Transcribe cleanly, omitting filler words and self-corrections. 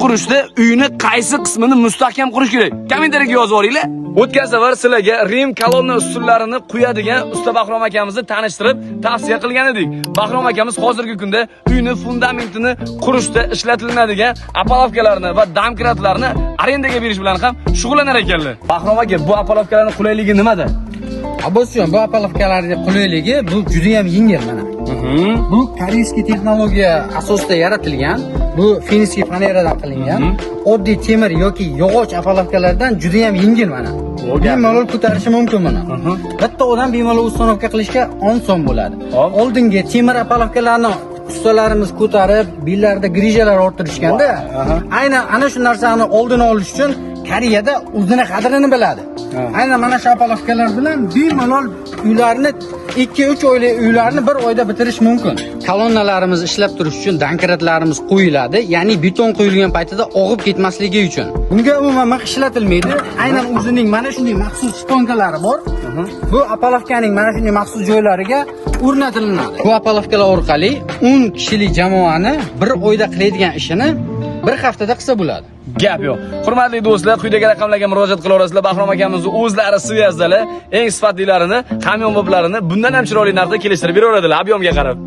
qurishda uyni qaysi qismini mustahkam qurish kerak? Kommentariyga yozib yuboringlar. O'tgan safar sizlarga Rim kolonna usullarini quyadigan usta Bahrom akamizni tanishtirib, tavsiya qilgan edik. Bahrom akamiz hozirgi kunda uyni fundamentini qurishda ishlatiladigan apolovkalarni va domkratlarni arendaga berish bilan ham shug'ullanar ekanlar. Bahrom aka, bu apolovkalarning qulayligi nimada? Abo'syon, bu apolovkalarning qulayligi bu juda ham yengil mana. Bu koreyskiy texnologiya asosida yaratilgan, bu finskiy faneradan qilingan, oddiy temir yoki yog'och apolovkalardan juda ham yengil mana. Bemalol ko'tarishi mumkin mana. Bitta odam bemalol uстановка qilishga oson bo'ladi. Oldingi temir apolovkalarni ustalarimiz ko'tarib, bellarda grijalar orttirishganda, aynan ana shu narsani oldini olish uchun Koreyada o'zini qadrini biladi. Aynan mana shu apolovkalar bilan bemalol uylarni 2-3 oylik uylarni bir oyda bitirish mumkin. Kolonnalarimiz ishlab turish uchun donkratlarimiz qo'yiladi, ya'ni beton qo'yilgan paytida og'ib ketmasligi uchun. Bunga umuman mix ishlatilmaydi. Aynan o'zining mana shunday maxsus shtonkalari bor. Bu apolovkaning mana shunday maxsus joylariga o'rnatilinadi. Bu apolovkalar orqali 10 kishilik jamoani bir oyda qiladigan ishini bir haftada qilsa bo'ladi. Gap yo'q. Hurmatli do'stlar, quyidagi raqamlarga murojaat qilaverasizlar. Bahrom akamizni o'zlari svyazdali eng sifatlilarini, hamyonboblarini bundan ham chiroyli narxda kelishtirib beraveradilar, ob'yomga qarab.